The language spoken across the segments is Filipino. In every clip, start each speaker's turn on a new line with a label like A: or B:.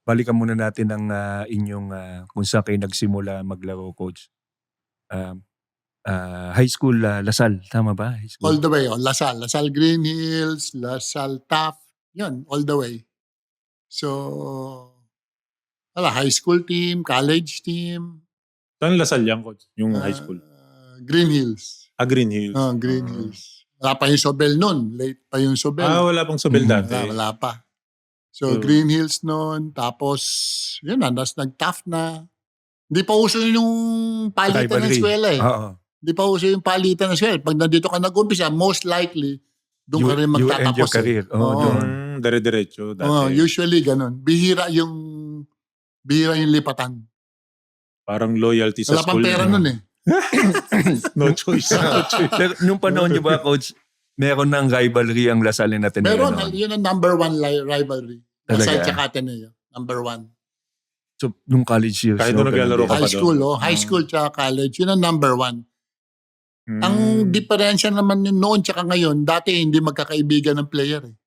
A: balikan muna natin ang inyong kung saan kayo nagsimula maglaro, Coach. High school, Lasal. Tama ba? High school?
B: All the way. Lasal. Lasal Green Hills, Lasal Taft. Yun, all the way. So, high school team, college team.
C: Saan Lasal yan, Coach? Yung high school?
B: Green Hills.
C: Green Hills.
B: Green Hills. Wala pa yung Sobel nun. Late pa yung Sobel.
C: Wala pang Sobel dati.
B: Wala pa. So, Green Hills nun. Tapos, yun na. Tapos nag-Taft na. Hindi pa uso yung palitan ng eskwela eh. Hindi pa uso yung palitan ng eskwela. Pag nandito ka nag-umpisa, most likely, doon ka rin magtatapos.
A: You end your career.
C: Dire-diretso dati.
B: Usually, ganun. Bihira yung lipatan.
C: Parang loyalty sa
B: wala
C: school.
B: Wala pang pera nun eh.
C: No choice.
A: Pero nung panahon nyo ba, Coach, meron ng rivalry ang Lasal and Ateneo?
B: Meron. Yun ang number one rivalry. Lasal tsaka Ateneo. Number one.
A: So, nung college years.
C: Kahit nung naglalaro ka pa
B: high school, high school tsaka college. Yun ang number one. Ang diferensya naman noon tsaka ngayon, dati hindi magkakaibigan ng player eh.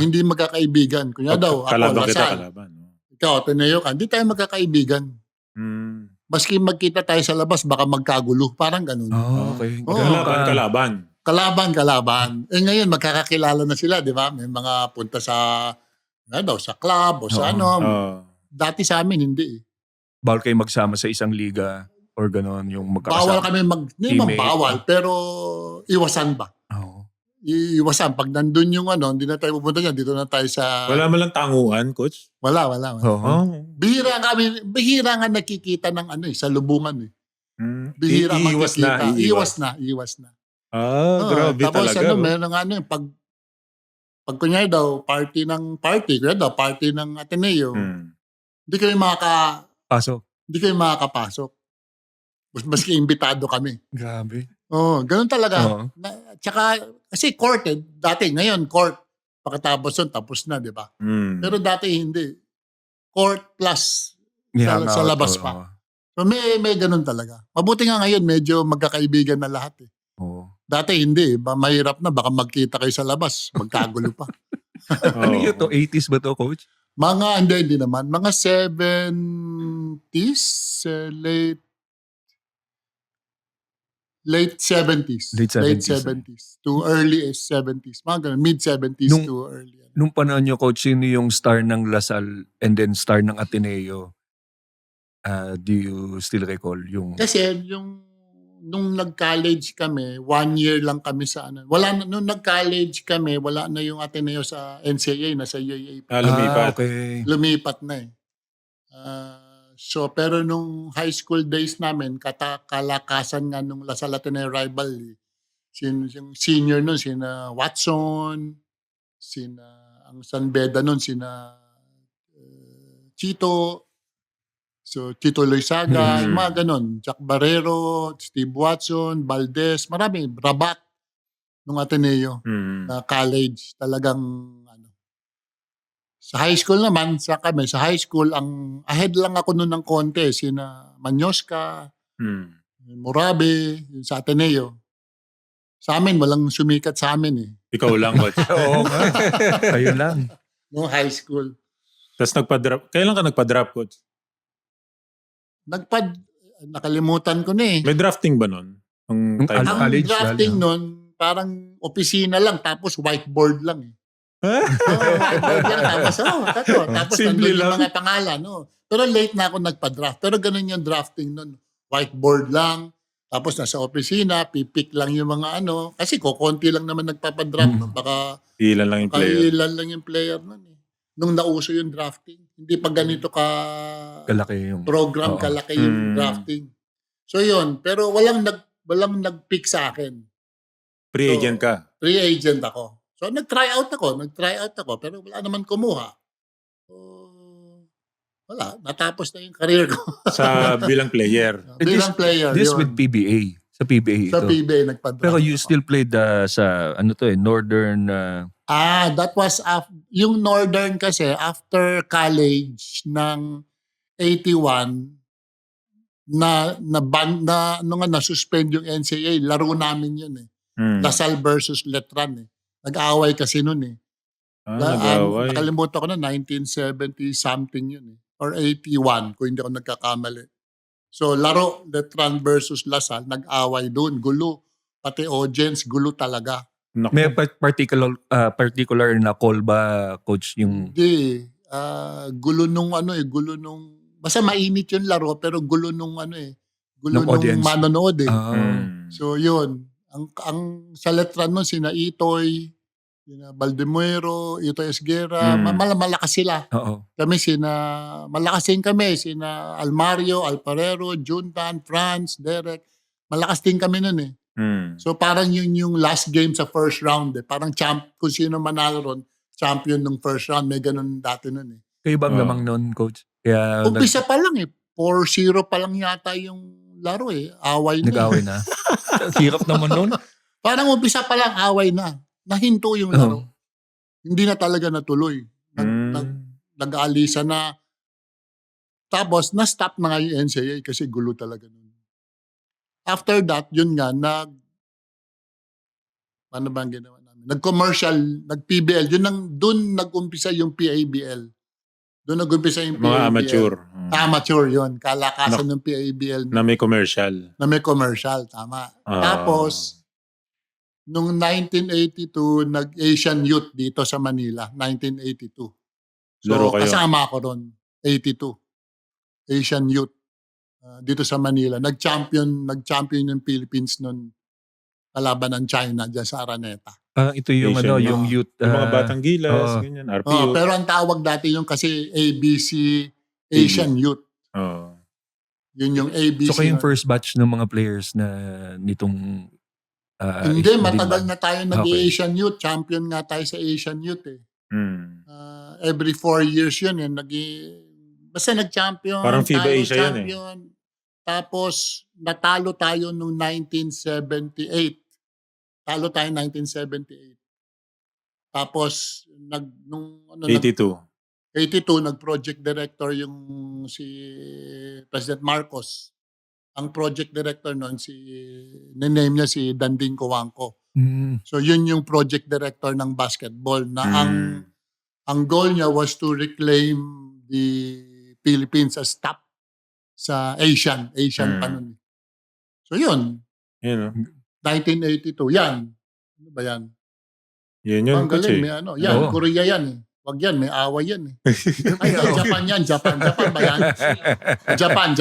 B: Hindi magkakaibigan. Kunya daw, ako,
C: kalaban
B: Lasal.
C: kita, kalaban.
B: Ikaw, Ateneo ka. Hindi tayo magkakaibigan. Maski magkita tayo sa labas, baka magkagulo. Parang ganun.
A: Okay.
B: Kalaban. Ngayon, magkakakilala na sila, di ba? May mga punta sa club o sa Dati sa amin, hindi eh.
A: Bawal kayo magsama sa isang liga or gano'n yung magkakasama?
B: Bawal kami hindi naman bawal, pero iwasan ba? Iwasan. Pag nandun yung hindi na tayo pupunta dyan, dito na tayo sa...
C: Wala man lang tanguan, Coach?
B: Wala. Bihira nga nakikita ng sa lubungan eh. Bihira makikita. Iwas na.
C: Grabe
B: tapos
C: talaga.
B: Tapos meron pag kunyari daw, party ng Ateneo, hindi kayo makakapasok. Maski imbitado kami.
A: Grabe.
B: Ganun talaga. Tsaka, kasi court dati, ngayon court. Pagkatapos yun, tapos na, di ba? Pero dati hindi. Court plus sa labas pa. So may ganun talaga. Mabuti nga ngayon, medyo magkakaibigan na lahat eh. Dati hindi. Mahirap na, baka magkita kayo sa labas. Magkagulo pa.
A: Ano yun to? 80s ba to, Coach?
B: Hindi naman. Mga 70s, late 70s. Late 70s. To early 70s. Mga ganun. Mid-70s to early.
A: Nung panahon nyo, Coach, sino yung star ng Lasal and then star ng Ateneo? Do you still recall yung...
B: Kasi nung nag-college kami, 1 year lang kami sa nung nag-college kami, wala na yung Ateneo sa NCAA, nasa UAAP.
C: Lumipat.
A: Okay.
B: Lumipat na eh. Pero nung high school days namin, kalakasan nga nung Lasal Ateneo rivalry, yung senior nun, sina Watson, ang San Beda nun, sina Chito, Tito Loizaga, mga ganun. Jack Barrero, Steve Watson, Valdez, marami. Rabat nung Ateneo na college. Talagang Sa high school naman, sa high school, ang ahead lang ako noon ng konti. Sina Manyoska, Murabe, yung sa Ateneo. Sa amin, walang sumikat sa amin eh.
C: Ikaw lang, Coach.
A: Oo nga. Kayo lang.
B: No high school.
C: Tapos nagpa-drop. Kailan ka nagpa-drop, Coach?
B: Nakalimutan ko na eh.
C: May drafting ba nun?
B: Ang drafting nun, parang opisina lang, tapos whiteboard lang eh. Whiteboard lang, tapos
C: simple
B: nandun
C: lang.
B: yung mga pangalan. No? Pero late na ako nagpa-draft. Pero ganun yung drafting nun. Whiteboard lang, tapos nasa opisina, pipik lang yung mga kasi kukonti lang naman nagpapadraft. Baka
C: ilan lang yung player.
B: Ilan lang yung player nun eh. Nung nauso yung drafting. Hindi pa ganito
A: kalaki yung
B: program, kalaki yung drafting. So yun, pero walang nag-pick sa akin.
C: Free agent ka?
B: Free agent ako. So nag-try out ako, pero wala naman kumuha. So, wala, natapos na yung career ko.
C: Sa bilang player?
B: Bilang player.
A: This
B: yun.
A: with PBA. Sa PBA ito.
B: Sa PBA nagpa-draft.
A: Pero you still played sa Northern...
B: that was yung Northern kasi after college ng 81 na-suspend yung NCAA. Laro namin yun eh. Lasal versus Letran eh. Nag-aaway kasi nun eh.
C: Nag-away.
B: Nakalimutan ko na, 1970 something yun eh. Or 81 kung hindi ako nagkakamali. So laro, Letran versus Lasal, nag-away doon, gulo. Pati audience, gulo talaga.
A: May particular na call ba, Coach, yung...
B: Hindi. Gulo nung basta mainit yung laro pero gulo nung gulo
A: Ng
B: nung
A: audience.
B: manonood eh.
C: Hmm.
B: So yun, ang sa Letran nun sina Itoy, sina Baldemuero, Itoy Esguerra, malakas sila.
A: Oo.
B: Kami malakas din kami, sina Almario, Alparero, Juntan, Franz, Derek. Malakas din kami nun eh. So parang yun yung last game sa first round eh. Parang kung sino manalo ron, champion ng first round. May ganun dati nun eh.
A: Kayo bang lamang nun, Coach? Kaya
B: Umpisa pa lang eh. 4-0 pa lang yata yung laro eh. Away na.
A: nag-away na. Hirap naman nun.
B: Parang umpisa pa lang away na. Nahinto yung laro. Hindi na talaga natuloy. Nag-aalisa na. Tapos, na-stop na nga yung NCAA kasi gulo talaga nun. After that, yun nga, paano ba ang ginawa namin? Nag-commercial, nag-PBL. Doon nag-umpisa yung PABL. Doon nag-umpisa yung PABL.
C: Mga amateur.
B: Amateur yun. Kalakasan ng PABL.
C: Na may commercial.
B: Tama. Tapos, nung 1982, nag-Asian Youth dito sa Manila. 1982.
C: Laro kayo.
B: Kasama ko ron. 82. Asian Youth. Dito sa Manila. Nag-champion yung Philippines nun kalaban ng China dyan sa Araneta.
A: Ito yung
C: Asian
A: yung youth.
C: Yung mga Batang Gilas, ganyan, RPU.
B: Pero ang tawag dati yung kasi ABC Asian Youth. Yun yung ABC.
A: So kayong first batch ng mga players na nitong...
B: Hindi, matagal na tayo nag-Asian Youth. Champion nga tayo sa Asian Youth eh. Every 4 years yun eh. Basta nag-champion.
C: Parang FIBA
B: tayo
C: Asia yan eh.
B: Tapos, natalo tayo noong 1978. Talo tayo 1978. Tapos,
C: 82.
B: 82, nag-project director yung si President Marcos. Ang project director noon, niname niya si Danding Coangco. So, yun yung project director ng basketball na ang goal niya was to reclaim the Philippines as top sa Asian pa nun. So yun,
C: Yan,
B: 1982, yan. Ano ba yan?
C: Yan yun,
B: Ang
C: Coach
B: galing,
C: eh.
B: may yan, Korea yan eh. Wag yan, may away yan eh. Ay, Japan yan, Japan ba yan? Japan.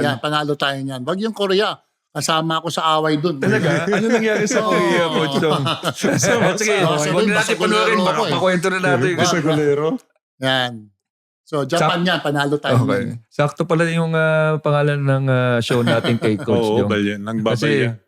B: Yan, panalo tayo yan. Wag yung Korea. Kasama ako sa away dun.
A: Talaga? Ano nangyari sa Korea, Coach Dong? Sige, huwag na natin panuorin. Pakwento na natin.
B: Yan. So, Japan yan, panalo tayo.
A: Okay. Sakto pala yung pangalan ng show natin kay Coach
C: Oo,
A: Dong.
C: nagbabalya.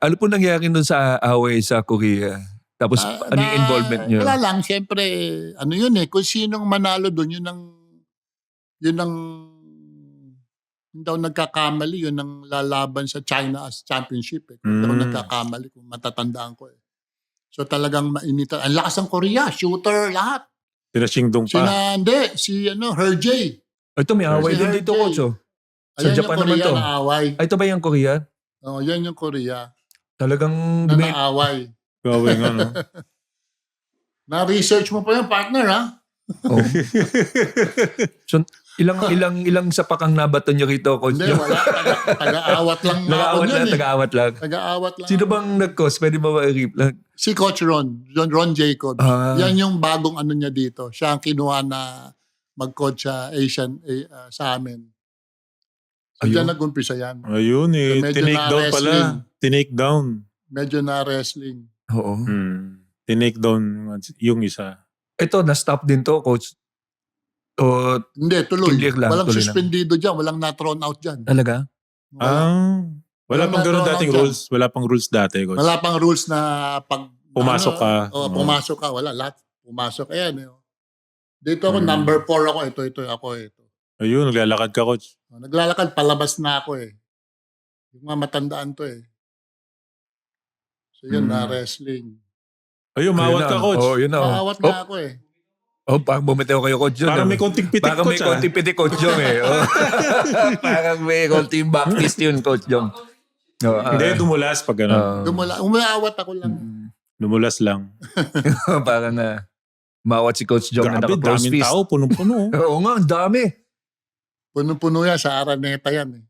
A: Ano po nangyari dun sa away sa Korea? Tapos ano yung involvement nyo?
B: Wala lang, siyempre, ano yun eh, kung sinong manalo dun, yun ang daw nagkakamali, yun ang lalaban sa China as championship eh. Kung daw nagkakamali, kung matatandaan ko eh. So talagang mainitan. Ang lakas ng Korea, shooter, lahat.
C: Sina Shingdong pa.
B: Si Herjay.
A: Ito may away din dito, Coach. Sa
B: Ayan
A: Japan
B: yung
A: naman
B: Korea
A: to.
B: na away.
A: Ito ba yung Korea?
B: Yan yung Korea
A: Talagang
B: na naaway.
C: Gawin nga, no?
B: Na-research mo pa yung partner, ha?
A: Oh. So, ilang sapakang nabato nyo rito, Coach?
B: Hindi, wala. Taga-awat lang ako yun eh.
A: Taga-awat lang. Sino bang nag-cause? Pwede ba ma-replay?
B: Si Coach Ron Jacobs. Yan yung bagong ano niya dito. Siya ang kinuha na mag-coach sa Asian sa amin. So diyan nag-umpisa yan.
C: Ayun eh.
B: So,
C: Tinake down pala. Tinake down.
B: Medyo na wrestling.
A: Oo.
C: Tinake down yung isa.
A: Ito, na-stop din to, Coach? O,
B: hindi, tuloy. Walang
A: tuloy
B: suspendido dyan. Walang na-thrown out dyan.
A: Talaga?
C: Wala pang gano'n dating rules. Wala pang rules dati, Coach.
B: Wala pang rules na pag...
C: Pumasok ka.
B: Pumasok ka. Wala. Lahat. Pumasok. Ayan. Dito ako, number 4 ako. Ito.
C: Ayun, naglalakad ka, Coach.
B: Naglalakad, palabas na ako eh. Yung mga matandaan to eh. So yun, na wrestling.
C: Ayun, maawat ka, Coach.
A: Oh, yun na.
B: Maawat na ako eh.
A: Parang bumitaw kayo, Coach John.
C: Parang may konting pitik,
A: Parang
C: Coach.
A: Parang may konting pitik, Coach John eh. Parang may konting baptist yun, Coach John.
C: Hindi, dumulas pag gano'n.
B: Umaawat ako lang.
C: Dumulas lang.
A: Parang Mawat si Coach Jong na
C: Grabe,
A: naka-close
C: daming
A: fist.
C: tao, punong-puno.
A: Oo nga, ang dami.
B: Puno-puno yan sa Araneta yan. Eh.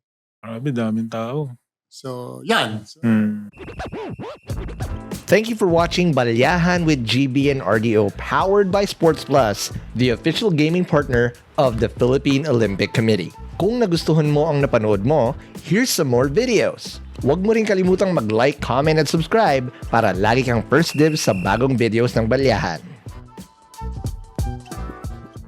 C: Grabe, daming tao.
B: So, yan. So,
D: Thank you for watching Balyahan with GB and RDO, powered by Sports Plus, the official gaming partner of the Philippine Olympic Committee. Kung nagustuhan mo ang napanood mo, here's some more videos. Huwag mo rin kalimutang mag-like, comment at subscribe para lagi kang first dibs sa bagong videos ng Balyahan.